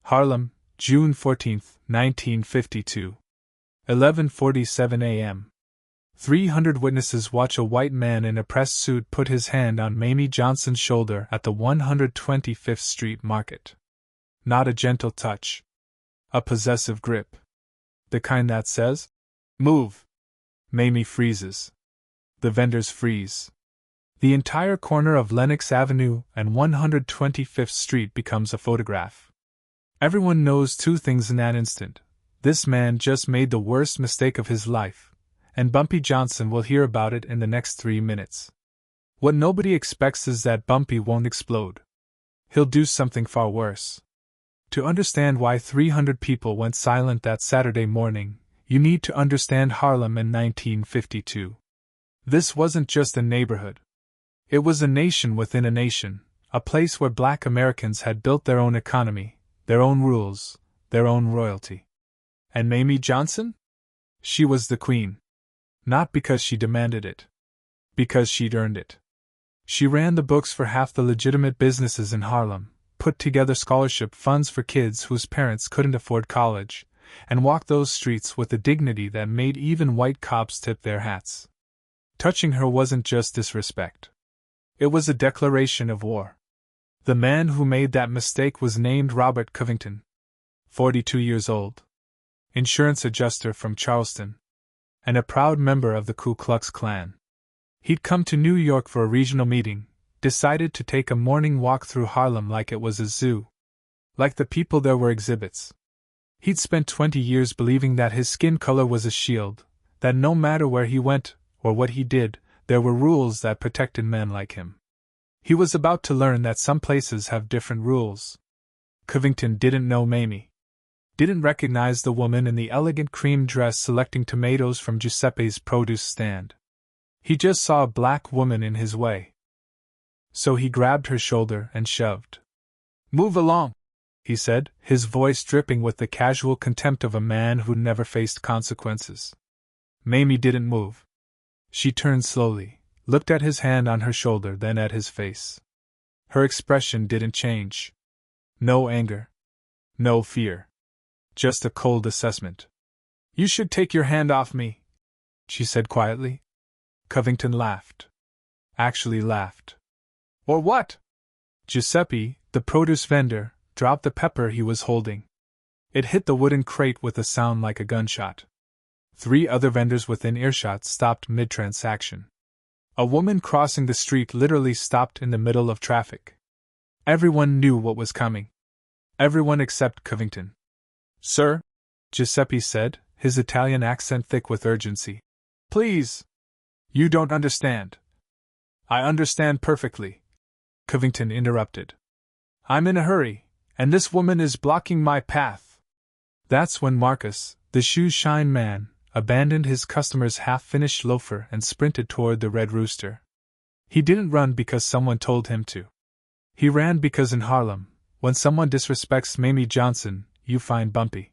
Harlem, June 14, 1952. 11:47 a.m. 300 witnesses watch a white man in a press suit put his hand on Mayme Johnson's shoulder at the 125th Street Market. Not a gentle touch. A possessive grip. The kind that says, "Move." Mayme freezes. The vendors freeze. The entire corner of Lenox Avenue and 125th Street becomes a photograph. Everyone knows two things in that instant. This man just made the worst mistake of his life, and Bumpy Johnson will hear about it in the next 3 minutes. What nobody expects is that Bumpy won't explode. He'll do something far worse. To understand why 300 people went silent that Saturday morning, you need to understand Harlem in 1952. This wasn't just a neighborhood. It was a nation within a nation, a place where Black Americans had built their own economy, their own rules, their own royalty. And Mayme Johnson? She was the queen. Not because she demanded it. Because she'd earned it. She ran the books for half the legitimate businesses in Harlem, put together scholarship funds for kids whose parents couldn't afford college, and walked those streets with a dignity that made even white cops tip their hats. Touching her wasn't just disrespect. It was a declaration of war. The man who made that mistake was named Robert Covington, 42 years old, insurance adjuster from Charleston, and a proud member of the Ku Klux Klan. He'd come to New York for a regional meeting, decided to take a morning walk through Harlem like it was a zoo. Like the people there were exhibits. He'd spent 20 years believing that his skin color was a shield, that no matter where he went, or what he did, there were rules that protected men like him. He was about to learn that some places have different rules. Covington didn't know Mayme. Didn't recognize the woman in the elegant cream dress selecting tomatoes from Giuseppe's produce stand. He just saw a black woman in his way. So he grabbed her shoulder and shoved. "Move along," he said, his voice dripping with the casual contempt of a man who'd never faced consequences. Mayme didn't move. She turned slowly, looked at his hand on her shoulder, then at his face. Her expression didn't change. No anger. No fear. Just a cold assessment. "You should take your hand off me," she said quietly. Covington laughed. Actually laughed. "Or what?" Giuseppe, the produce vendor, dropped the pepper he was holding. It hit the wooden crate with a sound like a gunshot. 3 other vendors within earshot stopped mid-transaction. A woman crossing the street literally stopped in the middle of traffic. Everyone knew what was coming. Everyone except Covington. "Sir," Giuseppe said, his Italian accent thick with urgency. "Please. You don't understand." "I understand perfectly," Covington interrupted. "I'm in a hurry, and this woman is blocking my path." That's when Marcus, the shoe-shine man, abandoned his customer's half-finished loafer and sprinted toward the Red Rooster. He didn't run because someone told him to. He ran because in Harlem, when someone disrespects Mayme Johnson, you find Bumpy.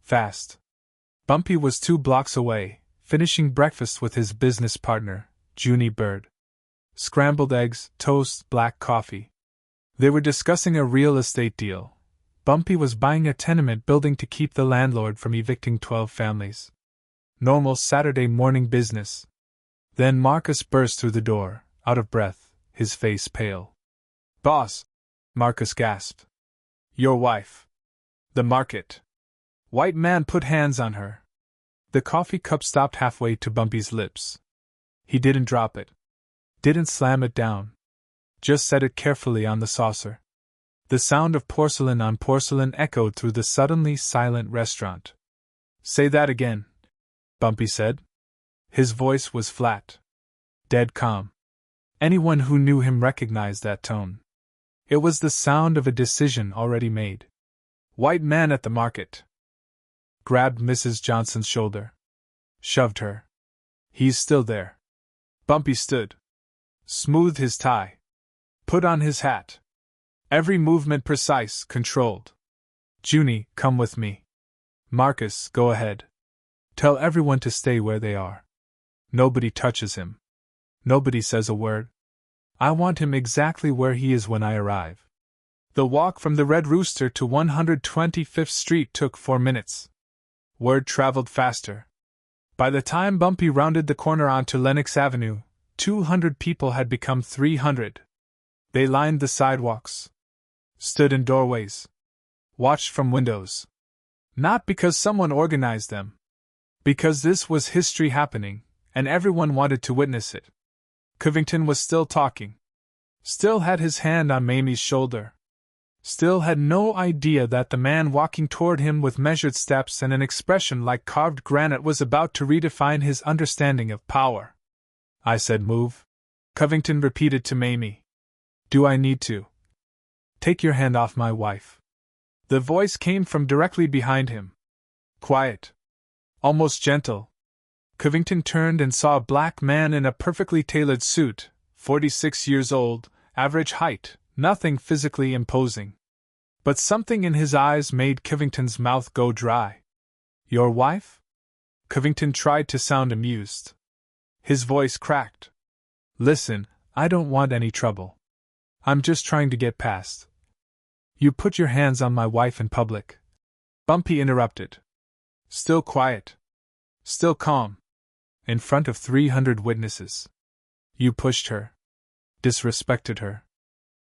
Fast. Bumpy was 2 blocks away, finishing breakfast with his business partner, Junie Bird. Scrambled eggs, toast, black coffee. They were discussing a real estate deal. Bumpy was buying a tenement building to keep the landlord from evicting 12 families. Normal Saturday morning business. Then Marcus burst through the door, out of breath, his face pale. "Boss," Marcus gasped. "Your wife." "The market." White man put hands on her. The coffee cup stopped halfway to Bumpy's lips. He didn't drop it. Didn't slam it down. Just set it carefully on the saucer. The sound of porcelain on porcelain echoed through the suddenly silent restaurant. "Say that again," Bumpy said. His voice was flat. Dead calm. Anyone who knew him recognized that tone. It was the sound of a decision already made. "White man at the market." Grabbed Mrs. Johnson's shoulder. Shoved her. "He's still there." Bumpy stood. Smoothed his tie. Put on his hat. Every movement precise, controlled. "Junie, come with me." "Marcus, go ahead. Tell everyone to stay where they are. Nobody touches him. Nobody says a word. I want him exactly where he is when I arrive." The walk from the Red Rooster to 125th Street took 4 minutes. Word traveled faster. By the time Bumpy rounded the corner onto Lenox Avenue, 200 people had become 300. They lined the sidewalks, stood in doorways, watched from windows. Not because someone organized them. Because this was history happening, and everyone wanted to witness it. Covington was still talking. Still had his hand on Mamie's shoulder. Still had no idea that the man walking toward him with measured steps and an expression like carved granite was about to redefine his understanding of power. I said move. Covington repeated to Mamie. Do I need to? Take your hand off my wife. The voice came from directly behind him. Quiet. Almost gentle. Covington turned and saw a black man in a perfectly tailored suit, 46 years old, average height, nothing physically imposing. But something in his eyes made Covington's mouth go dry. Your wife? Covington tried to sound amused. His voice cracked. Listen, I don't want any trouble. I'm just trying to get past. You put your hands on my wife in public. Bumpy interrupted. Still quiet. Still calm. In front of 300 witnesses. You pushed her. Disrespected her.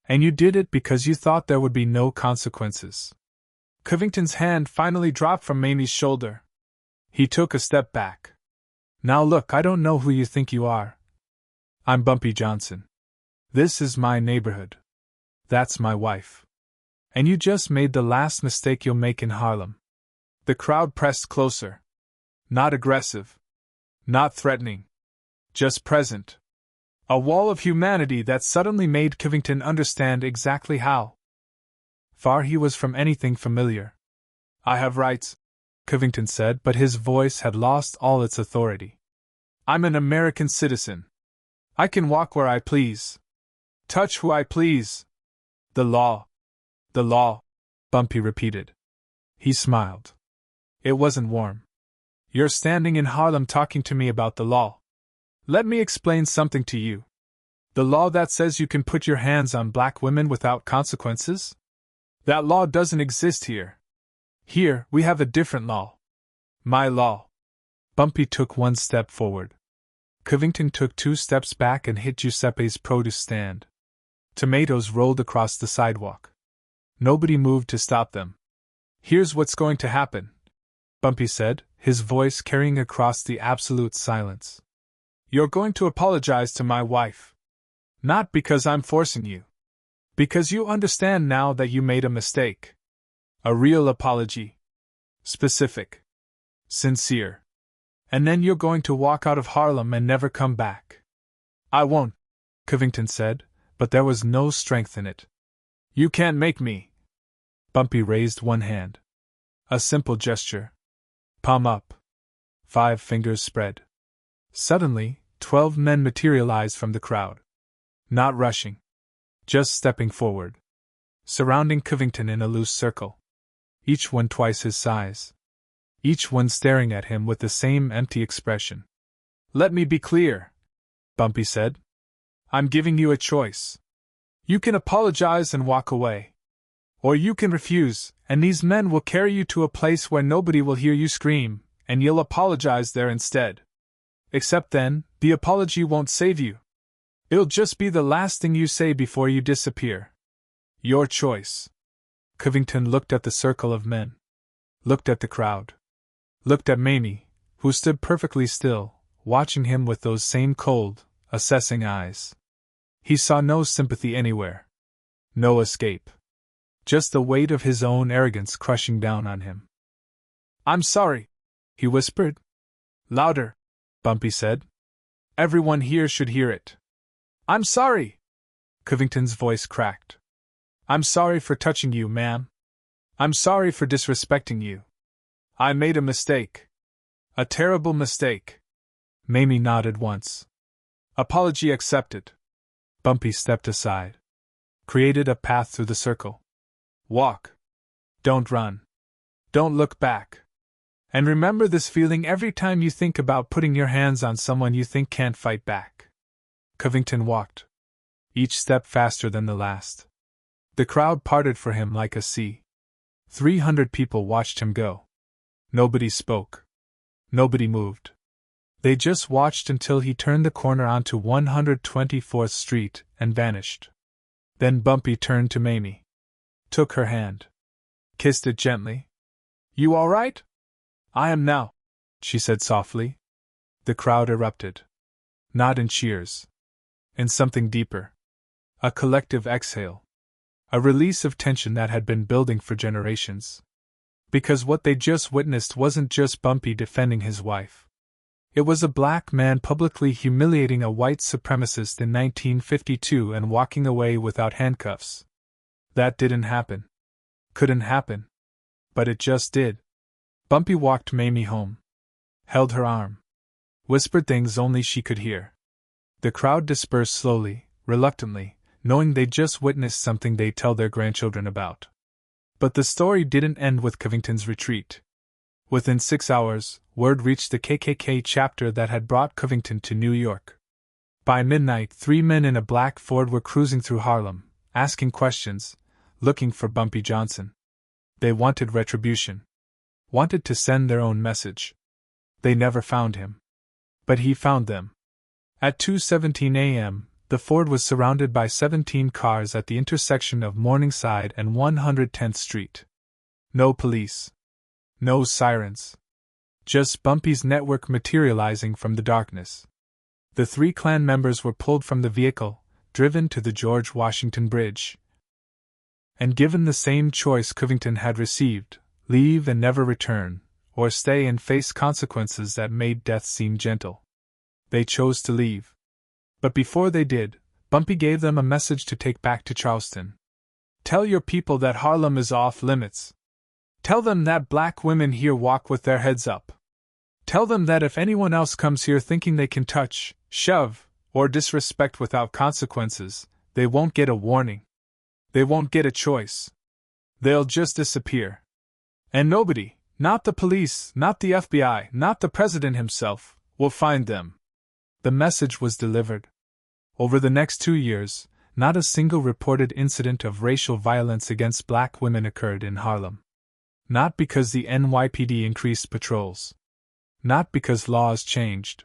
And you did it because you thought there would be no consequences. Covington's hand finally dropped from Mamie's shoulder. He took a step back. Now look, I don't know who you think you are. I'm Bumpy Johnson. This is my neighborhood. That's my wife. And you just made the last mistake you'll make in Harlem. The crowd pressed closer. Not aggressive. Not threatening. Just present. A wall of humanity that suddenly made Covington understand exactly how far he was from anything familiar. I have rights, Covington said, but his voice had lost all its authority. I'm an American citizen. I can walk where I please. Touch who I please. The law. The law, Bumpy repeated. He smiled. It wasn't warm. You're standing in Harlem talking to me about the law. Let me explain something to you. The law that says you can put your hands on black women without consequences? That law doesn't exist here. Here, we have a different law. My law. Bumpy took 1 step forward. Covington took 2 steps back and hit Giuseppe's produce stand. Tomatoes rolled across the sidewalk. Nobody moved to stop them. Here's what's going to happen, Bumpy said, his voice carrying across the absolute silence. You're going to apologize to my wife. Not because I'm forcing you. Because you understand now that you made a mistake. A real apology. Specific. Sincere. And then you're going to walk out of Harlem and never come back. I won't, Covington said, but there was no strength in it. You can't make me. Bumpy raised one hand. A simple gesture. Palm up. 5 fingers spread. Suddenly, 12 men materialized from the crowd. Not rushing. Just stepping forward. Surrounding Covington in a loose circle. Each one twice his size. Each one staring at him with the same empty expression. Let me be clear, Bumpy said. I'm giving you a choice. You can apologize and walk away. Or you can refuse, and these men will carry you to a place where nobody will hear you scream, and you'll apologize there instead. Except then, the apology won't save you. It'll just be the last thing you say before you disappear. Your choice. Covington looked at the circle of men. Looked at the crowd. Looked at Mamie, who stood perfectly still, watching him with those same cold, assessing eyes. He saw no sympathy anywhere. No escape. Just the weight of his own arrogance crushing down on him. I'm sorry, he whispered. Louder, Bumpy said. Everyone here should hear it. I'm sorry. Covington's voice cracked. I'm sorry for touching you, ma'am. I'm sorry for disrespecting you. I made a mistake. A terrible mistake. Mamie nodded once. Apology accepted. Bumpy stepped aside. Created a path through the circle. Walk. Don't run. Don't look back. And remember this feeling every time you think about putting your hands on someone you think can't fight back. Covington walked. Each step faster than the last. The crowd parted for him like a sea. 300 people watched him go. Nobody spoke. Nobody moved. They just watched until he turned the corner onto 124th Street and vanished. Then Bumpy turned to Mamie. Took her hand. Kissed it gently. "You all right?" "I am now," she said softly. The crowd erupted. Not in cheers. In something deeper. A collective exhale. A release of tension that had been building for generations. Because what they just witnessed wasn't just Bumpy defending his wife. It was a black man publicly humiliating a white supremacist in 1952 and walking away without handcuffs. That didn't happen. Couldn't happen. But it just did. Bumpy walked Mamie home. Held her arm. Whispered things only she could hear. The crowd dispersed slowly, reluctantly, knowing they'd just witnessed something they'd tell their grandchildren about. But the story didn't end with Covington's retreat. Within 6 hours, word reached the KKK chapter that had brought Covington to New York. By midnight, 3 men in a black Ford were cruising through Harlem, asking questions, looking for Bumpy Johnson. They wanted retribution. Wanted to send their own message. They never found him. But he found them. At 2:17 a.m., the Ford was surrounded by 17 cars at the intersection of Morningside and 110th Street. No police. No sirens. Just Bumpy's network materializing from the darkness. The 3 Klan members were pulled from the vehicle, driven to the George Washington Bridge. And given the same choice Covington had received, leave and never return, or stay and face consequences that made death seem gentle. They chose to leave. But before they did, Bumpy gave them a message to take back to Charleston. "Tell your people that Harlem is off limits. Tell them that black women here walk with their heads up. Tell them that if anyone else comes here thinking they can touch, shove, or disrespect without consequences, they won't get a warning. They won't get a choice. They'll just disappear. And nobody, not the police, not the FBI, not the president himself, will find them." The message was delivered. Over the next 2 years, not a single reported incident of racial violence against black women occurred in Harlem. Not because the NYPD increased patrols. Not because laws changed.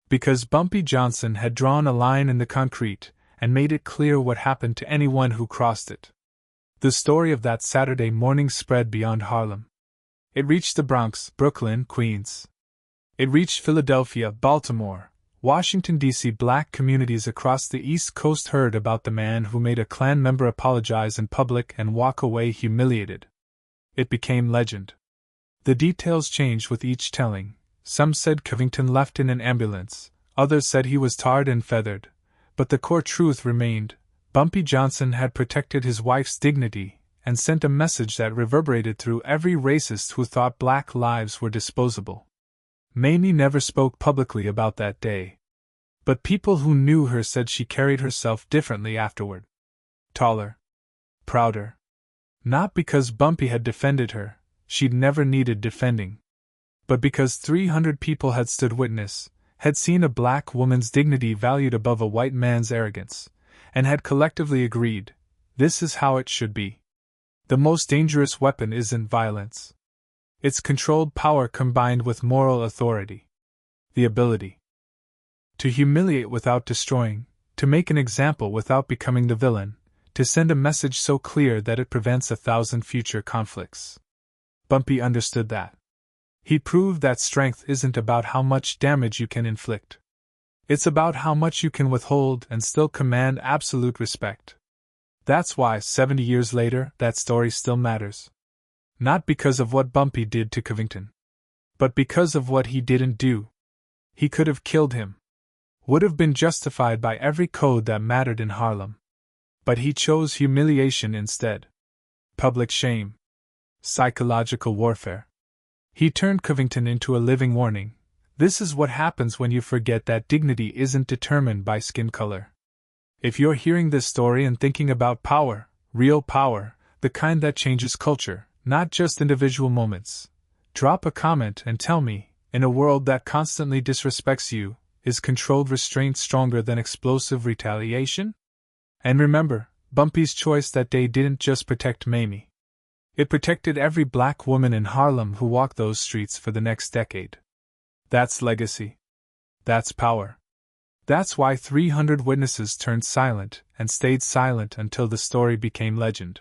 Because Bumpy Johnson had drawn a line in the concrete and made it clear what happened to anyone who crossed it. The story of that Saturday morning spread beyond Harlem. It reached the Bronx, Brooklyn, Queens. It reached Philadelphia, Baltimore, Washington, D.C. Black communities across the East Coast heard about the man who made a Klan member apologize in public and walk away humiliated. It became legend. The details changed with each telling. Some said Covington left in an ambulance, others said he was tarred and feathered, but the core truth remained: Bumpy Johnson had protected his wife's dignity and sent a message that reverberated through every racist who thought black lives were disposable. Mamie never spoke publicly about that day. But people who knew her said she carried herself differently afterward. Taller. Prouder. Not because Bumpy had defended her, she'd never needed defending. But because 300 people had stood witness, had seen a black woman's dignity valued above a white man's arrogance, and had collectively agreed, this is how it should be. The most dangerous weapon isn't violence. It's controlled power combined with moral authority. The ability to humiliate without destroying, to make an example without becoming the villain, to send a message so clear that it prevents 1,000 future conflicts. Bumpy understood that. He proved that strength isn't about how much damage you can inflict. It's about how much you can withhold and still command absolute respect. That's why, 70 years later, that story still matters. Not because of what Bumpy did to Covington, but because of what he didn't do. He could have killed him. Would have been justified by every code that mattered in Harlem. But he chose humiliation instead. Public shame. Psychological warfare. He turned Covington into a living warning. This is what happens when you forget that dignity isn't determined by skin color. If you're hearing this story and thinking about power, real power, the kind that changes culture, not just individual moments, drop a comment and tell me, in a world that constantly disrespects you, is controlled restraint stronger than explosive retaliation? And remember, Bumpy's choice that day didn't just protect Mamie. It protected every black woman in Harlem who walked those streets for the next decade. That's legacy. That's power. That's why 300 witnesses turned silent and stayed silent until the story became legend.